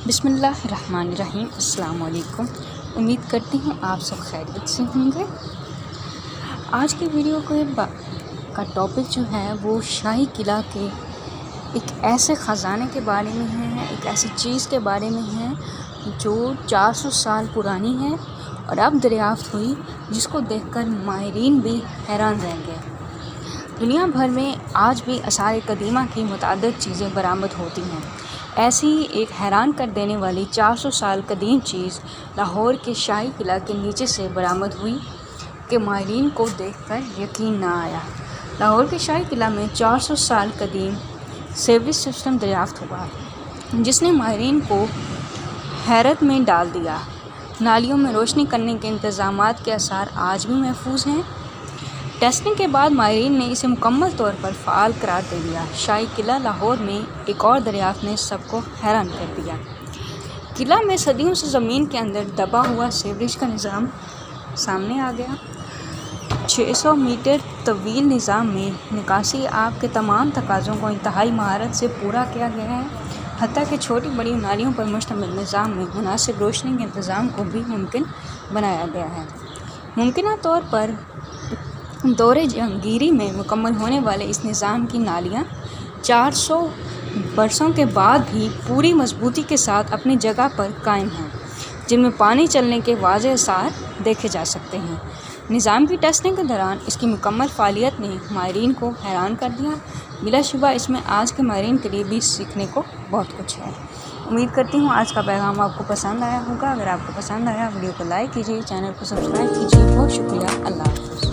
بسم اللہ الرحمن الرحیم۔ السلام علیکم۔ امید کرتی ہوں آپ سب خیریت سے ہوں گے۔ آج کی ویڈیو کا ٹاپک جو ہے وہ شاہی قلعہ کے ایک ایسے خزانے کے بارے میں ہے، ایک ایسی چیز کے بارے میں ہے جو 400 سال پرانی ہے اور اب دریافت ہوئی، جس کو دیکھ کر ماہرین بھی حیران رہ گئے۔ دنیا بھر میں آج بھی آثار قدیمہ کی متعدد چیزیں برآمد ہوتی ہیں۔ ایسی ہی ایک حیران کر دینے والی 400 سال قدیم چیز لاہور کے شاہی قلعہ کے نیچے سے برآمد ہوئی کہ ماہرین کو دیکھ کر یقین نہ آیا۔ لاہور کے شاہی قلعہ میں 400 سال قدیم سیوریج سسٹم دریافت ہوا، جس نے ماہرین کو حیرت میں ڈال دیا۔ نالیوں میں روشنی کرنے کے انتظامات کے آثار آج بھی محفوظ ہیں۔ ٹیسٹنگ کے بعد ماہرین نے اسے مکمل طور پر فعال قرار دے دیا۔ شاہی قلعہ لاہور میں ایک اور دریافت نے سب کو حیران کر دیا۔ قلعہ میں صدیوں سے زمین کے اندر دبا ہوا سیوریج کا نظام سامنے آ گیا۔ 600 میٹر طویل نظام میں نکاسی آب کے تمام تقاضوں کو انتہائی مہارت سے پورا کیا گیا ہے، حتیٰ کہ چھوٹی بڑی نالیوں پر مشتمل نظام میں مناسب روشنی کے انتظام کو بھی ممکن بنایا گیا ہے۔ ممکنہ طور پر دور جہانگیری میں مکمل ہونے والے اس نظام کی نالیاں 400 برسوں کے بعد بھی پوری مضبوطی کے ساتھ اپنی جگہ پر قائم ہیں، جن میں پانی چلنے کے واضح آثار دیکھے جا سکتے ہیں۔ نظام کی ٹیسٹنگ کے دوران اس کی مکمل فعالیت نے ماہرین کو حیران کر دیا۔ بلا شبہ اس میں آج کے ماہرین کے لیے بھی سیکھنے کو بہت کچھ ہے۔ امید کرتی ہوں آج کا پیغام آپ کو پسند آیا ہوگا۔ اگر آپ کو پسند آیا ویڈیو کو لائک کیجیے، چینل کو سبسکرائب کیجیے۔ بہت شکریہ۔ اللہ حافظ۔